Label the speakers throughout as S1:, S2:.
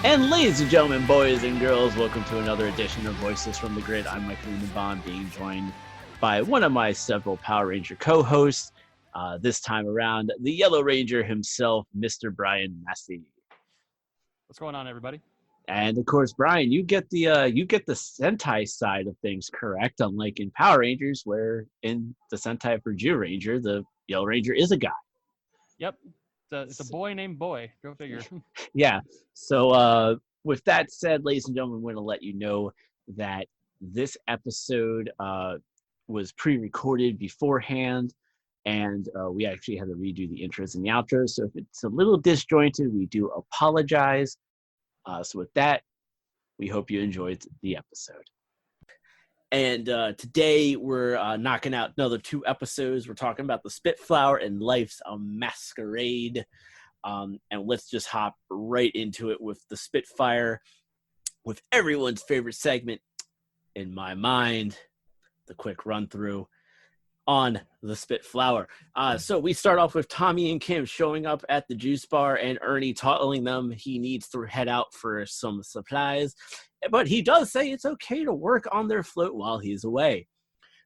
S1: And ladies and gentlemen, boys and girls, welcome to another edition of Voices from the Grid. I'm Michael Bond, being joined by one of my several Power Ranger co-hosts. This time around, the Yellow Ranger himself, Mr. Brian Massey.
S2: What's going on, everybody?
S1: And of course, Brian, you get the Sentai side of things correct, unlike in Power Rangers, where in the Sentai for Jew Ranger, the Yellow Ranger is a guy.
S2: Yep. It's a boy named Boy. Go figure.
S1: Yeah. So with that said, ladies and gentlemen, we're going to let you know that this episode was pre-recorded beforehand, and we actually had to redo the intros and the outros. So if it's a little disjointed, we do apologize. So with that, we hope you enjoyed the episode. And today we're knocking out another 2 episodes. We're talking about the Spitflower and Life's a Masquerade. And let's just hop right into it with the Spitfire, with everyone's favorite segment, in my mind, the quick run through on the Spitflower. So we start off with Tommy and Kim showing up at the juice bar and Ernie telling them he needs to head out for some supplies. But he does say it's okay to work on their float while he's away.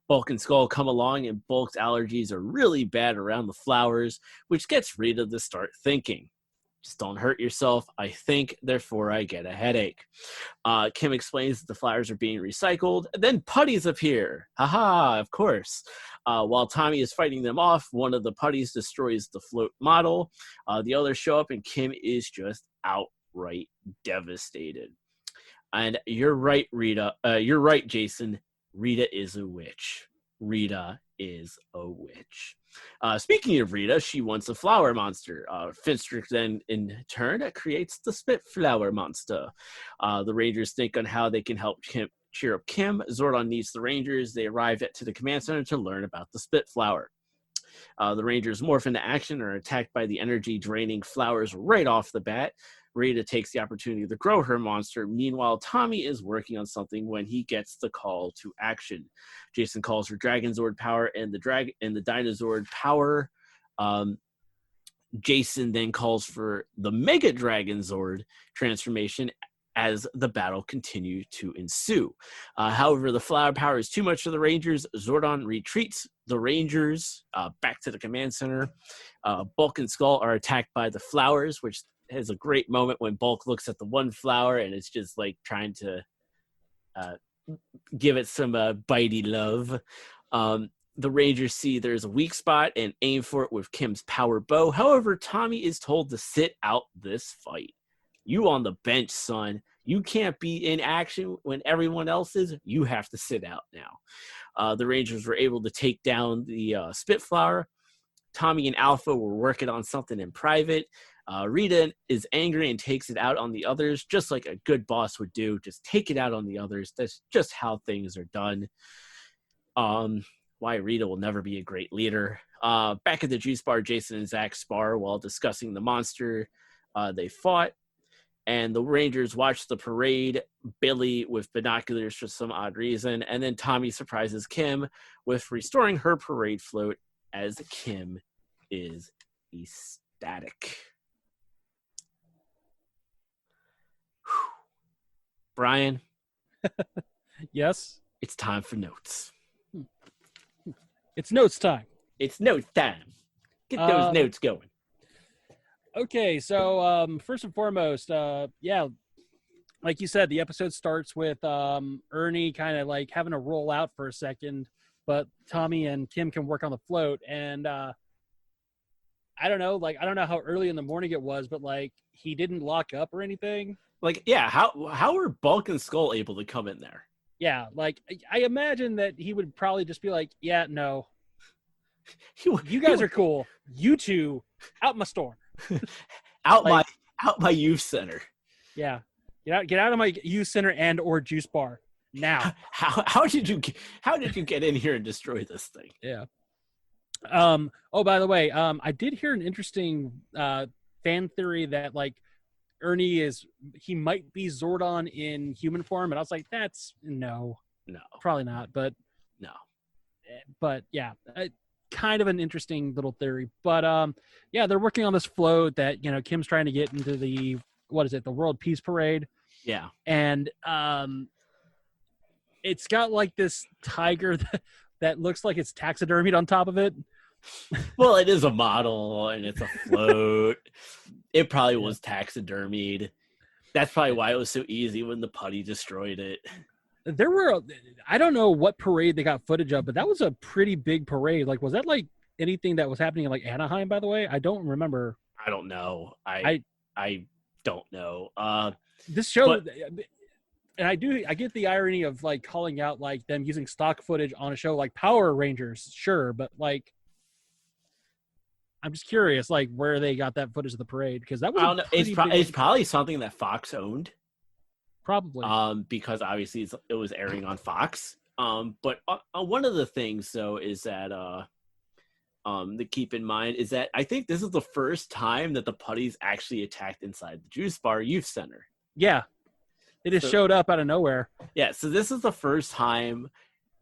S1: Bulk and Skull come along, and Bulk's allergies are really bad around the flowers, which gets Rita to start thinking. Just don't hurt yourself. I think, therefore I get a headache. Kim explains that the flowers are being recycled. Then putties appear. Haha, of course. While Tommy is fighting them off, one of the putties destroys the float model. The others show up, and Kim is just outright devastated. And you're right, Rita. You're right, Jason. Rita is a witch. Rita is a witch. Speaking of Rita, she wants a flower monster. Finstrick then, in turn, creates the Spitflower monster. The Rangers think on how they can help Kim cheer up Kim. Zordon needs the Rangers. They arrive to the command center to learn about the Spitflower. The Rangers morph into action and are attacked by the energy-draining flowers right off the bat. Rita takes the opportunity to grow her monster. Meanwhile, Tommy is working on something when he gets the call to action. Jason calls for Dragon Zord power and the Dinozord power. Jason then calls for the Mega Dragon Zord transformation as the battle continues to ensue. However, the flower power is too much for the Rangers. Zordon retreats the Rangers back to the command center. Bulk and Skull are attacked by the flowers, which has a great moment when Bulk looks at the one flower and it's just like trying to give it some bitey love. The Rangers see there's a weak spot and aim for it with Kim's power bow. However, Tommy is told to sit out this fight. You on the bench, son. You can't be in action when everyone else is. You have to sit out now. The Rangers were able to take down the Spitflower. Tommy and Alpha were working on something in private. Rita is angry and takes it out on the others, just like a good boss would do. Just take it out on the others. That's just how things are done. Why Rita will never be a great leader. Back at the juice bar, Jason and Zach spar while discussing the monster they fought. And the Rangers watch the parade, Billy with binoculars for some odd reason. And then Tommy surprises Kim with restoring her parade float as Kim is ecstatic. Brian?
S3: Yes?
S1: It's time for notes.
S3: It's notes time.
S1: It's notes time. Get those notes going.
S3: Okay, so first and foremost, yeah, like you said, the episode starts with Ernie kind of like having to roll out for a second, but Tommy and Kim can work on the float. And I don't know how early in the morning it was, but like he didn't lock up or anything.
S1: Like, yeah, how were Bulk and Skull able to come in there?
S3: Yeah, like I imagine that he would probably just be like, yeah, no. You guys are cool. You two, out my store.
S1: out my youth center.
S3: Yeah. Get out of my youth center and or juice bar now.
S1: How did you get in here and destroy this thing?
S3: Yeah. Oh, by the way, I did hear an interesting fan theory that like Ernie he might be Zordon in human form, and I was like, that's no, probably not, but
S1: no,
S3: but yeah, kind of an interesting little theory. But yeah, they're working on this float that Kim's trying to get into the what is it, the World Peace Parade,
S1: Yeah.
S3: and it's got like this tiger that looks like it's taxidermied on top of it.
S1: Well, it is a model and it's a float. It probably was taxidermied. That's probably why it was so easy when the putty destroyed it.
S3: There were, I don't know what parade they got footage of, but that was a pretty big parade. Like, was that like anything that was happening in like Anaheim, by the way? I don't remember.
S1: I don't know. I don't know.
S3: This show, and I get the irony of like calling out like them using stock footage on a show like Power Rangers, sure, but like, I'm just curious, like where they got that footage of the parade, because that was
S1: I don't know. It's probably something that Fox owned.
S3: Probably.
S1: Because obviously it was airing on Fox. But one of the things though is that to keep in mind is that I think this is the first time that the putties actually attacked inside the Juice Bar Youth Center.
S3: Yeah, they just showed up out of nowhere.
S1: Yeah, so this is the first time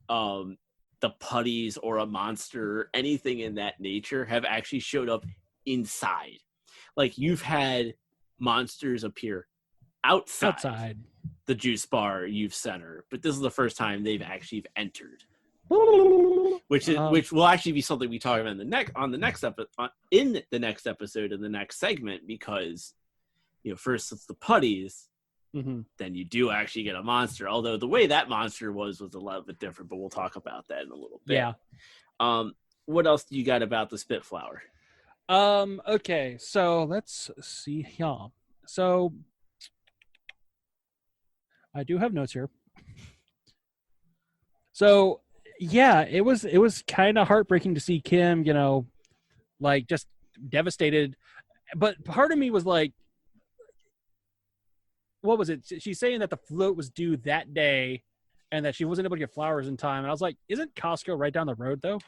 S1: the putties or a monster, anything in that nature, have actually showed up inside. Like, you've had monsters appear outside the Juice Bar Youth Center, but this is the first time they've actually entered. Which will actually be something we talk about in the next episode in the next segment, because first it's the putties, then you do actually get a monster. Although the way that monster was a little bit different, but we'll talk about that in a little bit.
S3: Yeah.
S1: What else do you got about the Spitflower?
S3: Okay, so let's see here. So I do have notes here. So yeah, it was kind of heartbreaking to see Kim, like just devastated. But part of me was like, what was it? She's saying that the float was due that day and that she wasn't able to get flowers in time. And I was like, isn't Costco right down the road though?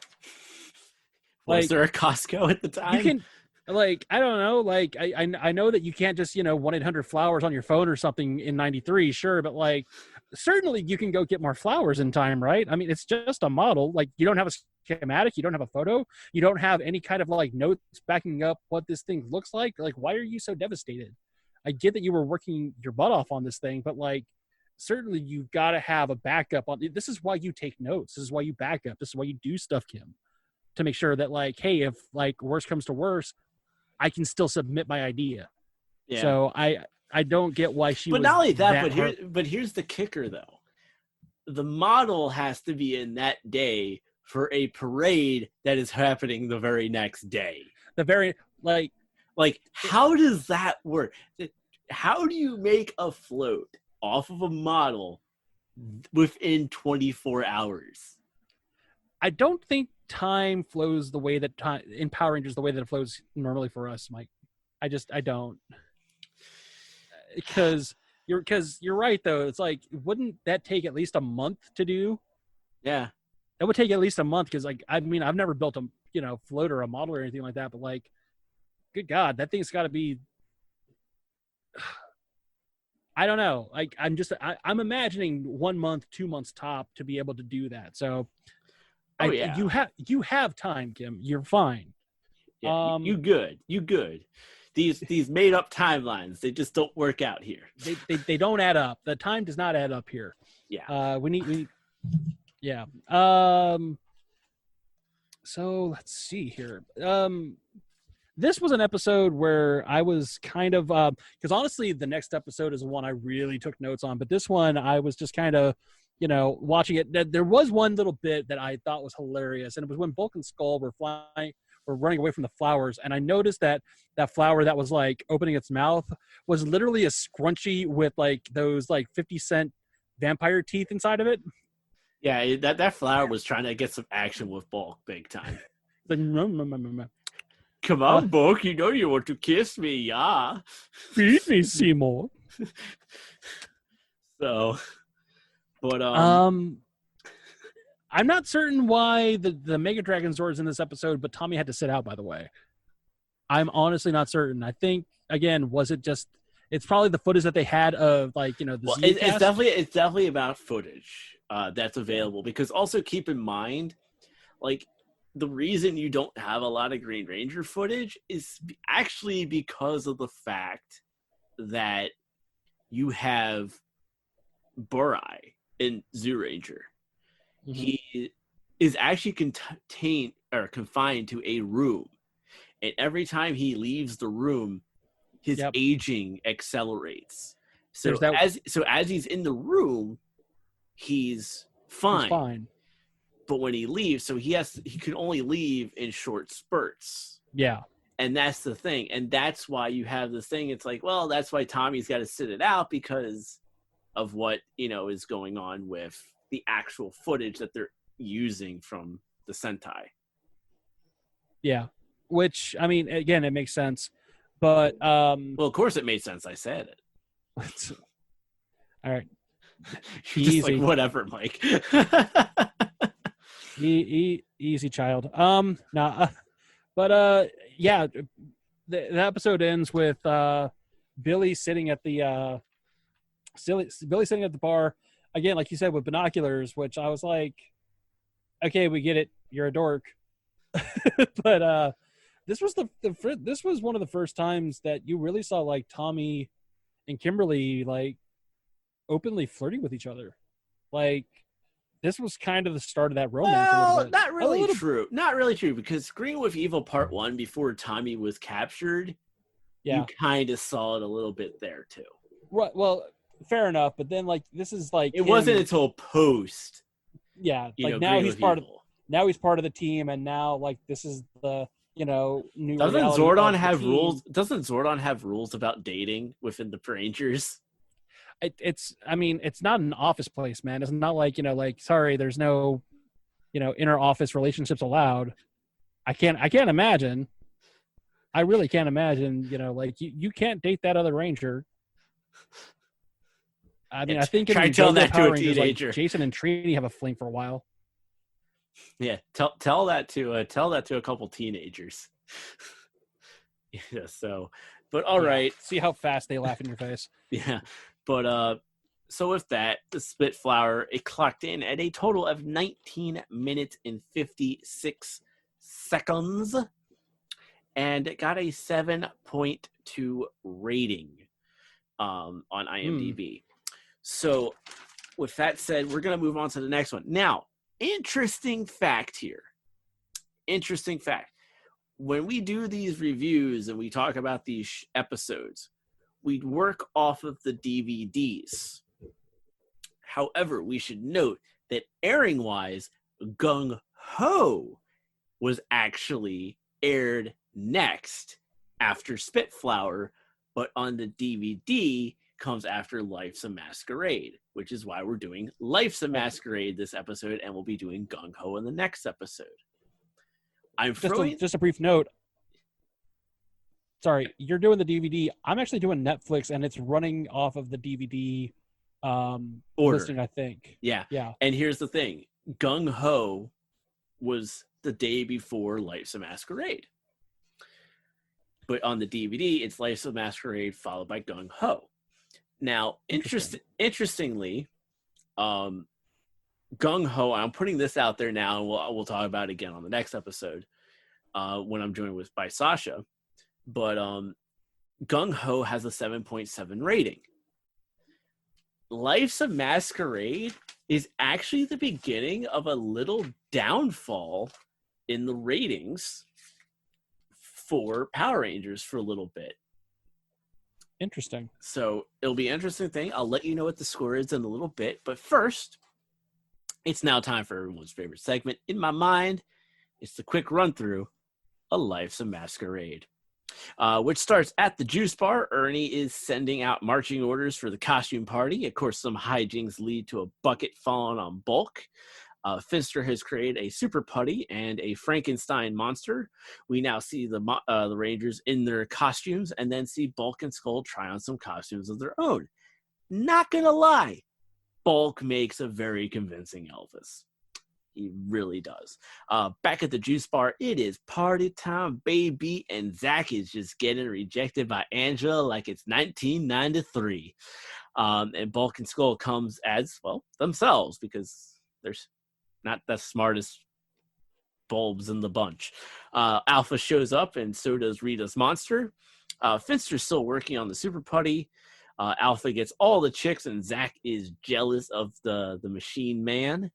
S1: Was there a Costco at the time?
S3: You can, like, I don't know. Like, I know that you can't just, 1-800-Flowers on your phone or something in 93, sure. But like, certainly you can go get more flowers in time, right? I mean, it's just a model. Like, you don't have a schematic. You don't have a photo. You don't have any kind of like notes backing up what this thing looks like. Like, why are you so devastated? I get that you were working your butt off on this thing, but like, certainly you've got to have a backup on. This is why you take notes. This is why you back up. This is why you do stuff, Kim, to make sure that like, hey, if like worse comes to worse, I can still submit my idea. Yeah. So I don't get why she.
S1: But not only that, but here's the kicker though. The model has to be in that day for a parade that is happening the very next day.
S3: Like
S1: how does that work? How do you make a float off of a model within 24 hours?
S3: I don't think time flows the way that time in Power Rangers, the way that it flows normally for us, Mike. I don't. Because you're right though. It's like, wouldn't that take at least a month to do?
S1: Yeah.
S3: That would take at least a month, because like, I mean, I've never built a float or a model or anything like that, but like, good God, that thing's got to be. I don't know. Like, I'm imagining 1 month, 2 months top to be able to do that. So, you have time, Kim. You're fine.
S1: Yeah, you good. These made up timelines, they just don't work out here.
S3: They don't add up. The time does not add up here.
S1: Yeah.
S3: Yeah. So let's see here. This was an episode where I was kind of, because honestly, the next episode is one I really took notes on, but this one I was just kind of, watching it. There was one little bit that I thought was hilarious, and it was when Bulk and Skull were running away from the flowers, and I noticed that flower that was like opening its mouth was literally a scrunchie with like those like 50-cent vampire teeth inside of it.
S1: Yeah, that flower was trying to get some action with Bulk big time. Come on, Bulk, you want to kiss me, yeah.
S3: Feed me, Seymour.
S1: So, but
S3: I'm not certain why the Mega Dragon Zord is in this episode, but Tommy had to sit out, by the way. I'm honestly not certain. I think, again, was it just, it's probably the footage that they had of like,
S1: it's definitely about footage that's available, because also keep in mind, like, the reason you don't have a lot of Green Ranger footage is actually because of the fact that you have Borai in Zoo Ranger.
S3: Mhm.
S1: He is actually confined to a room, and every time he leaves the room, his
S3: Yep.
S1: aging accelerates.
S3: There's
S1: So
S3: that-
S1: as he's in the room, he's fine.
S3: He's fine.
S1: But when he leaves, so he can only leave in short spurts.
S3: Yeah.
S1: And that's the thing. And that's why you have this thing. It's like, well, that's why Tommy's got to sit it out because of what, is going on with the actual footage that they're using from the Sentai.
S3: Yeah. Which, I mean, again, it makes sense. But
S1: Well, of course it made sense. I said it.
S3: all right.
S1: You're just
S3: Easy.
S1: like, whatever, Mike.
S3: Easy child. Yeah, the episode ends with Billy sitting at the bar again, like you said, with binoculars, which I was like, okay, we get it, you're a dork. But this was this was one of the first times that you really saw like Tommy and Kimberly like openly flirting with each other. Like, this was kind of the start of that romance.
S1: Well, not really true. Not really true, because Green with Evil Part 1, before Tommy was captured,
S3: yeah,
S1: you kind of saw it a little bit there too.
S3: Right. Well, fair enough. But then, like, this is like
S1: it wasn't until post.
S3: Yeah, like now he's part of the team, and now like this is the new.
S1: Doesn't Zordon have rules? Doesn't Zordon have rules about dating within the Rangers?
S3: It's not an office place, man. It's not like sorry, there's no inner office relationships allowed. I can't imagine. I really can't imagine. Like you can't date that other Ranger. I mean, I think
S1: try tell that to a
S3: Rangers,
S1: teenager.
S3: Like Jason and Trini have a fling for a while.
S1: Yeah, tell that to a couple teenagers. Yeah. So, but all right.
S3: See how fast they laugh in your face.
S1: Yeah, but so with that, the Spitflower, it clocked in at a total of 19 minutes and 56 seconds, and it got a 7.2 rating on IMDb. So with that said, we're going to move on to the next one. Now, interesting fact here. Interesting fact. When we do these reviews and we talk about these episodes, we work off of the DVDs. However, we should note that airing-wise, Gung Ho was actually aired next after Spitflower, but on the DVD comes after Life's a Masquerade, which is why we're doing Life's a Masquerade this episode, and we'll be doing Gung Ho in the next episode.
S3: Just a brief note. Sorry, you're doing the DVD. I'm actually doing Netflix, and it's running off of the DVD
S1: order,
S3: listing, I think.
S1: Yeah.
S3: Yeah.
S1: And here's the thing. Gung Ho was the day before Life's a Masquerade. But on the DVD, it's Life's a Masquerade followed by Gung Ho. Now, interestingly, Gung Ho, I'm putting this out there now, and we'll talk about it again on the next episode when I'm joined by Sasha. But Gung Ho has a 7.7 rating. Life's a Masquerade is actually the beginning of a little downfall in the ratings for Power Rangers for a little bit.
S3: Interesting.
S1: So it'll be an interesting thing. I'll let you know what the score is in a little bit. But first, it's now time for everyone's favorite segment in my mind. It's the quick run through of Life's a Masquerade. Which starts at the juice bar. Ernie is sending out marching orders for the costume party. Of course, some hijinks lead to a bucket falling on Bulk. Finster has created a super putty and a Frankenstein monster. We now see the Rangers in their costumes, and then see Bulk and Skull try on some costumes of their own. Not gonna lie, Bulk makes a very convincing Elvis. He really does. Back at the juice bar, it is party time, baby, and Zach is just getting rejected by Angela like it's 1993. And Bulk and Skull comes as, well, themselves, because there's not the smartest bulbs in the bunch. Alpha shows up, and so does Rita's monster. Finster's still working on the super putty. Alpha gets all the chicks, and Zach is jealous of the machine man.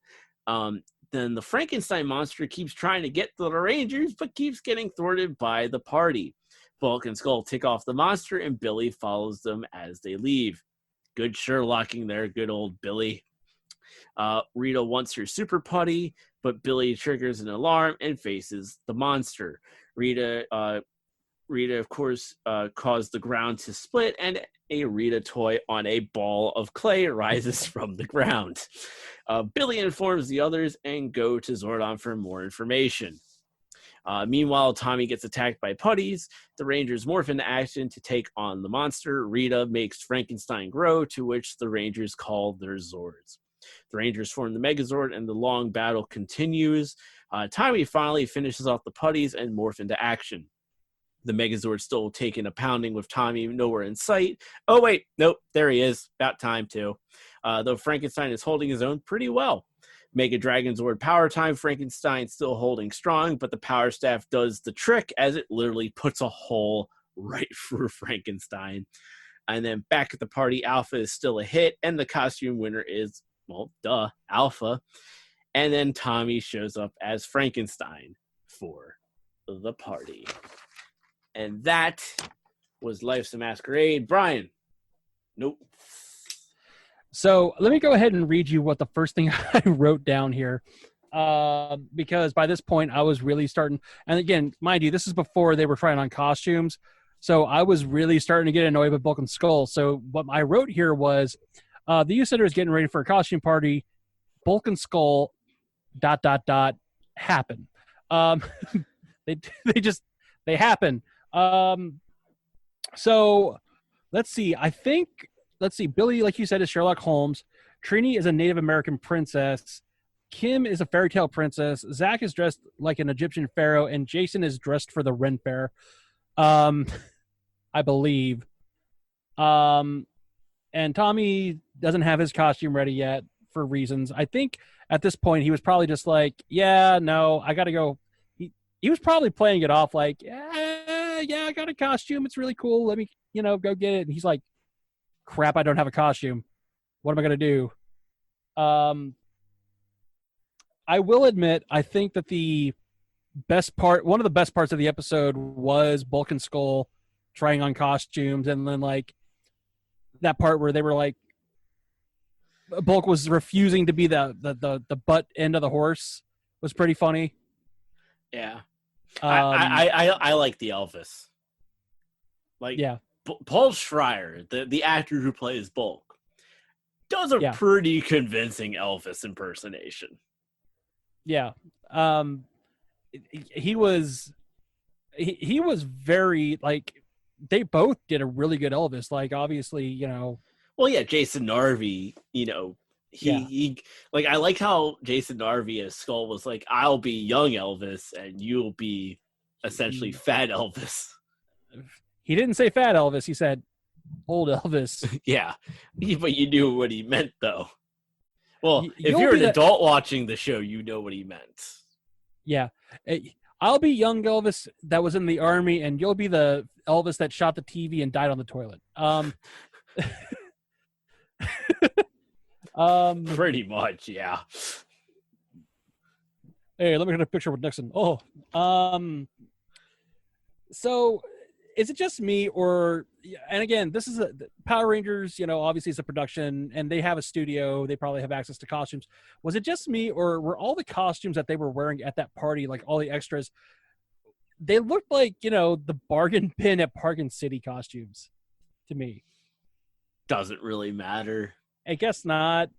S1: Then the Frankenstein monster keeps trying to get to the Rangers, but keeps getting thwarted by the party. Bulk and Skull tick off the monster, and Billy follows them as they leave. Good Sherlocking there, good old Billy. Rita wants her super putty, but Billy triggers an alarm and faces the monster. Rita, of course, caused the ground to split, and a Rita toy on a ball of clay rises from the ground. Billy informs the others and go to Zordon for more information. Meanwhile, Tommy gets attacked by putties. The Rangers morph into action to take on the monster. Rita makes Frankenstein grow, to which the Rangers call their Zords. The Rangers form the Megazord, and the long battle continues. Tommy finally finishes off the putties and morph into action. The Megazord still taking a pounding with Tommy nowhere in sight. Oh, wait, nope, there he is. About time, too. Though Frankenstein is holding his own pretty well. Mega Dragon Zord power time. Frankenstein still holding strong, but the power staff does the trick as it literally puts a hole right through Frankenstein. And then back at the party, Alpha is still a hit, and the costume winner is, well, duh, Alpha. And then Tommy shows up as Frankenstein for the party. And that was Life's a Masquerade. Brian. Nope.
S3: So let me go ahead and read you what the first thing I wrote down here. Because by this point, I was really starting. And again, mind you, this is before they were trying on costumes. So I was really starting to get annoyed with Bulk and Skull. So what I wrote here was the youth center is getting ready for a costume party. Bulk and Skull ... happen. They happen. So let's see. Let's see. Billy, like you said, is Sherlock Holmes. Trini is a Native American princess. Kim is a fairy tale princess. Zach is dressed like an Egyptian pharaoh, and Jason is dressed for the Ren Fair. I believe. And Tommy doesn't have his costume ready yet for reasons. I think at this point he was probably just like, yeah, no, I got to go. He was probably playing it off like, yeah, I got a costume. It's really cool. Let me, go get it. And he's like, crap, I don't have a costume. What am I going to do? I will admit, I think that one of the best parts of the episode was Bulk and Skull trying on costumes, and then like that part where they were like, Bulk was refusing to be the butt end of the horse was pretty funny.
S1: Yeah. I like the Elvis. Like, yeah. Paul Schreier, the actor who plays Bulk, does a pretty convincing Elvis impersonation. Yeah.
S3: He was very, like, they both did a really good Elvis. Like, obviously,
S1: Well, yeah, Jason Narvey, he like, I like how Jason Narvey as Skull was like, I'll be young Elvis and you'll be essentially fat Elvis.
S3: He didn't say fat Elvis. He said old Elvis.
S1: Yeah, but you knew what he meant, though. Well, if you're an adult watching the show, you know what he meant. Yeah.
S3: I'll be young Elvis that was in the army, and you'll be the Elvis that shot the TV and died on the toilet.
S1: Pretty much, yeah.
S3: Hey, let me get a picture with Nixon. Oh, so is it just me, or, and again, this is Power Rangers, obviously it's a production and they have a studio. They probably have access to costumes. Was it just me, or were all the costumes that they were wearing at that party, like all the extras, they looked like, the bargain bin at Park and City costumes to me?
S1: Doesn't really matter.
S3: I guess not.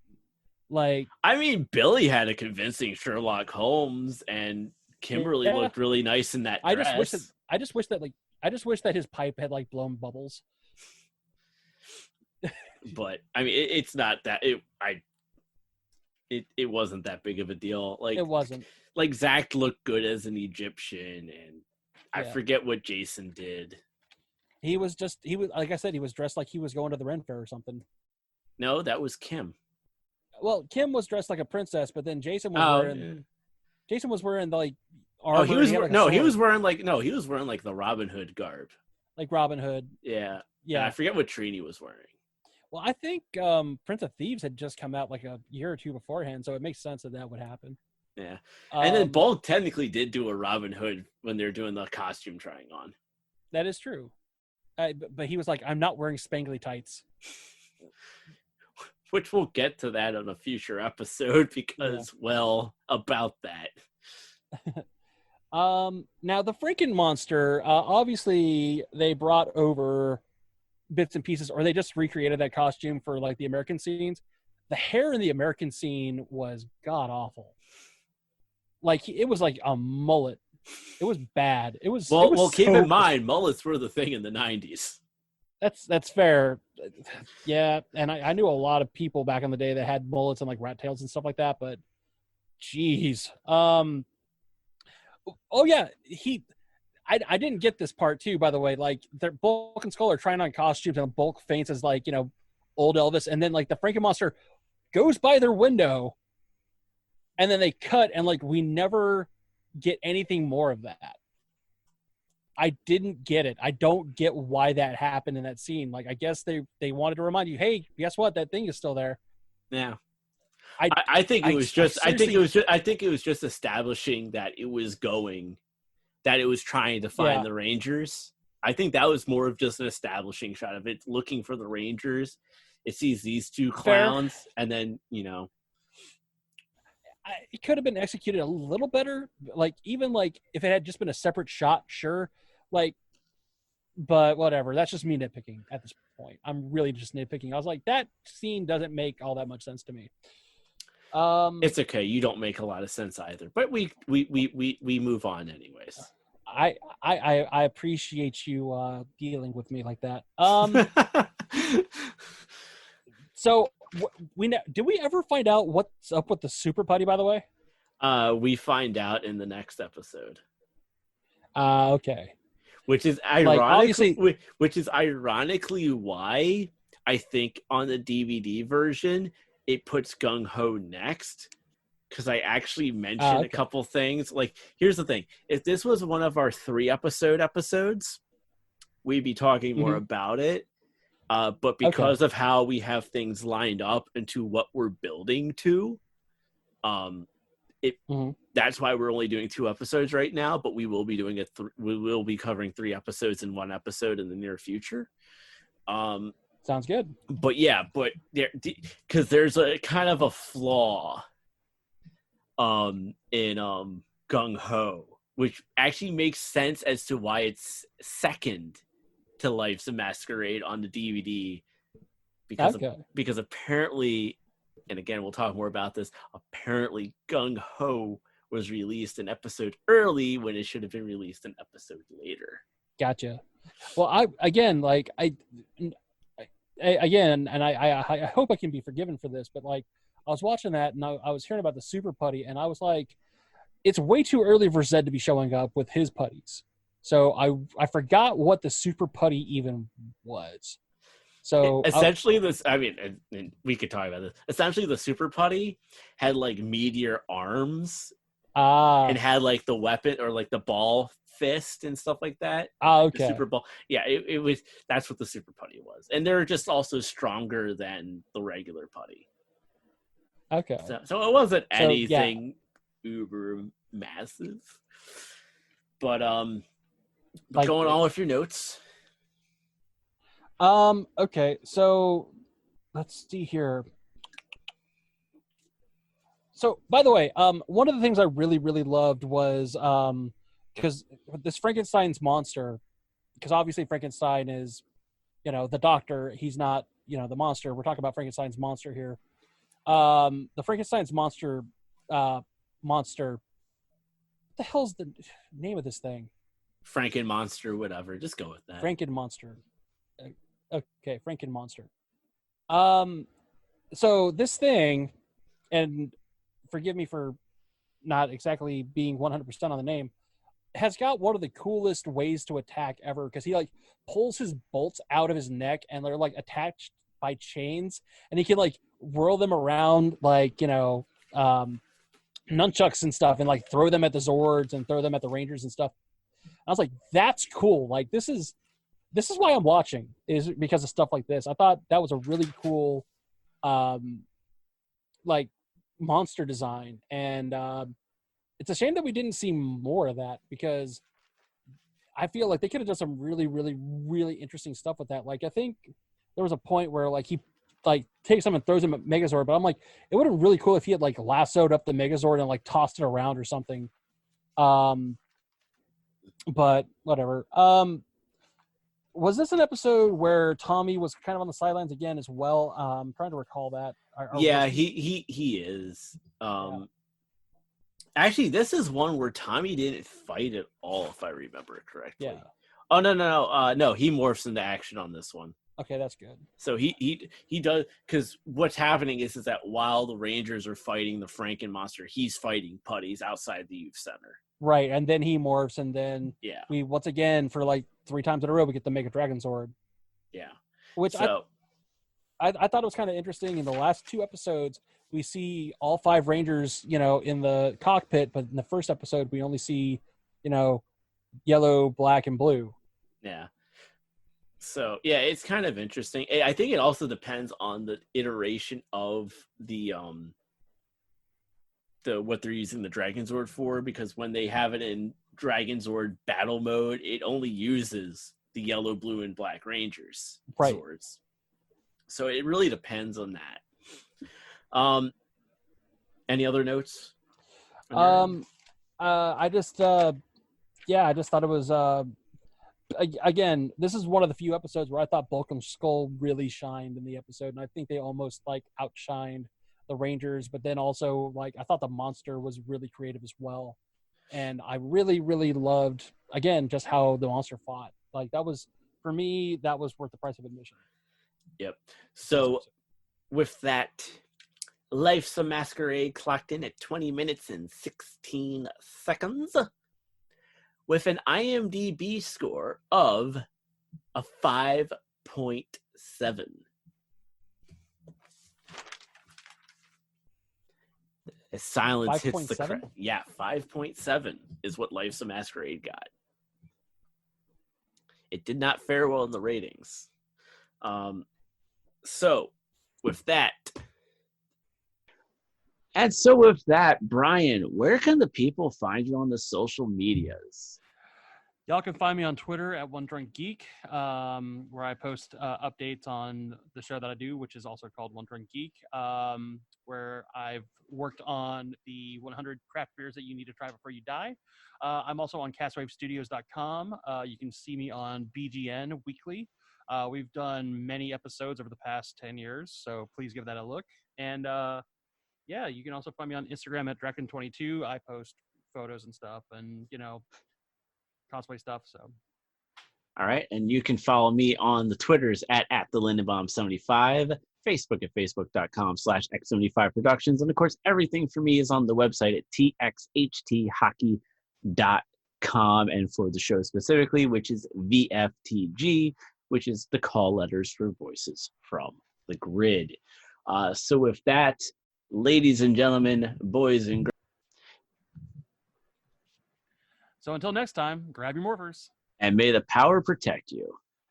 S3: Like,
S1: I mean, Billy had a convincing Sherlock Holmes, and Kimberly looked really nice in that dress.
S3: I just wish that his pipe had like blown bubbles.
S1: But I mean, it's not that it wasn't that big of a deal. Like,
S3: it wasn't.
S1: Like, Zach looked good as an Egyptian, and I forget what Jason did.
S3: He was like I said, he was dressed like he was going to the Ren Fair or something.
S1: No, that was Kim.
S3: Well, Kim was dressed like a princess, but then Jason was wearing the, like, armor.
S1: He was wearing like the Robin Hood garb.
S3: like Robin Hood.
S1: Yeah.
S3: Yeah.
S1: And I forget what Trini was wearing.
S3: Well, I think Prince of Thieves had just come out like a year or two beforehand, so it makes sense that would happen.
S1: Yeah. And then Bulk technically did do a Robin Hood when they were doing the costume trying on.
S3: That is true. But he was like, I'm not wearing spangly tights.
S1: Which we'll get to that on a future episode because, well, about that.
S3: Now, the Franken monster, obviously, they brought over bits and pieces, or they just recreated that costume for, like, the American scenes. The hair in the American scene was god-awful. Like, it was like a mullet. It was bad. It was
S1: keep in mind, mullets were the thing in the 90s.
S3: That's fair. Yeah, and I knew a lot of people back in the day that had mullets and like rat tails and stuff like that, but geez. Oh yeah, I didn't get this part too, by the way. Like Bulk and Skull are trying on costumes and Bulk faints as like, you know, old Elvis, and then like the Frankenmonster goes by their window and then they cut and like we never get anything more of that. I didn't get it. I don't get why that happened in that scene. Like, I guess they wanted to remind you, hey, guess what? That thing is still there.
S1: Yeah. I think it was just establishing that it was trying to find the Rangers. I think that was more of just an establishing shot of it looking for the Rangers. It sees these two clowns and then, you know,
S3: it could have been executed a little better. Like, even like if it had just been a separate shot, sure. Like, but whatever. That's just me nitpicking at this point. I'm really just nitpicking. I was like, that scene doesn't make all that much sense to me.
S1: It's okay. You don't make a lot of sense either, but we move on anyways.
S3: I appreciate you dealing with me like that. So did we ever find out what's up with the super putty, by the way?
S1: We find out in the next episode.
S3: Okay.
S1: Which is ironically why I think on the DVD version it puts Gung Ho next, because I actually mentioned a couple things. Like, here's the thing: if this was one of our 3 episodes, we'd be talking more about it. But because of how we have things lined up into what we're building to, that's why we're only doing 2 episodes right now. But we will be doing it. We will be covering 3 episodes in 1 episode in the near future.
S3: Sounds good.
S1: But yeah, because there's a kind of a flaw, in Gung Ho, which actually makes sense as to why it's second to Life's a Masquerade on the DVD, because apparently, and again we'll talk more about this, apparently Gung Ho was released an episode early when it should have been released an episode later.
S3: Gotcha. Well, I hope I can be forgiven for this, but like I was watching that and I was hearing about the super putty and I was like, it's way too early for Zed to be showing up with his putties. So I forgot what the super putty even was. So
S1: essentially we could talk about this. Essentially the super putty had like meteor arms and had like the weapon or like the ball fist and stuff like that.
S3: Okay.
S1: The super ball. Yeah, it was, that's what the super putty was. And they're just also stronger than the regular putty.
S3: Okay.
S1: So it wasn't anything uber massive. But like, going on with your notes.
S3: Okay, so let's see here. So, by the way, one of the things I really, really loved was because this Frankenstein's monster, because obviously Frankenstein is, you know, the doctor. He's not, you know, the monster. We're talking about Frankenstein's monster here. The Frankenstein's monster, what the hell's the name of this thing?
S1: Frankenmonster, whatever. Just go with that.
S3: Frankenmonster. Okay, Frankenmonster. So this thing, and forgive me for not exactly being 100% on the name, has got one of the coolest ways to attack ever, because he like pulls his bolts out of his neck and they're like attached by chains, and he can like whirl them around like, you know, nunchucks and stuff, and like throw them at the Zords and throw them at the Rangers and stuff. I was like, that's cool. Like, this is this is why I'm watching, is because of stuff like this. I thought that was a really cool, like monster design, and it's a shame that we didn't see more of that, because I feel like they could have done some really, really, really interesting stuff with that. Like, I think there was a point where like he like takes him and throws him at Megazord, but I'm like, it would have been really cool if he had like lassoed up the Megazord and like tossed it around or something. But whatever. Was this an episode where Tommy was kind of on the sidelines again as well? I'm trying to recall that.
S1: Yeah, he is. Actually, this is one where Tommy didn't fight at all, if I remember correctly.
S3: Yeah.
S1: Oh no, he morphs into action on this one.
S3: Okay, that's good.
S1: So he does, because what's happening is that while the Rangers are fighting the Franken monster, he's fighting Putties outside the youth center.
S3: Right, and then he morphs, and then we once again for like 3 times in a row we get the Mega Dragon Sword.
S1: Yeah,
S3: which
S1: so,
S3: I thought it was kind of interesting. In the last 2 episodes, we see all 5 Rangers, in the cockpit, but in the first episode we only see, yellow, black, and blue.
S1: Yeah. So yeah, it's kind of interesting. I think it also depends on the iteration of the what they're using the Dragon Zord for, because when they have it in Dragon Zord battle mode, it only uses the yellow, blue, and black Rangers Zords. So it really depends on that. Any other notes?
S3: I just thought it was again, this is one of the few episodes where I thought Bulkham's skull really shined in the episode, and I think they almost like outshined the Rangers. But then also, like, I thought the monster was really creative as well, and I really, really loved, again, just how the monster fought. Like, that was, for me, that was worth the price of admission.
S1: Yep. So with that, Life's a Masquerade clocked in at 20 minutes and 16 seconds with an IMDb score of a 5.7. As silence
S3: 5.
S1: hits the crowd. Yeah, 5.7 is what Life's a Masquerade got. It did not fare well in the ratings. So, with that. And so with that, Brian, where can the people find you on the social medias?
S2: Y'all can find me on Twitter at One Drunk Geek, where I post updates on the show that I do, which is also called One Drunk Geek, where I've worked on the 100 craft beers that you need to try before you die. I'm also on castwavestudios.com. You can see me on BGN weekly. We've done many episodes over the past 10 years, so please give that a look. And yeah, you can also find me on Instagram at Draken22. I post photos and stuff, and cosplay stuff. So,
S1: all right, and you can follow me on the Twitters at the Lindenbaum75, Facebook at facebook.com/X75 Productions, and of course, everything for me is on the website at txhthockey.com, and for the show specifically, which is VFTG, which is the call letters for Voices from the Grid. So with that, ladies and gentlemen, boys and girls.
S2: So until next time, grab your morphers.
S1: And may the power protect you.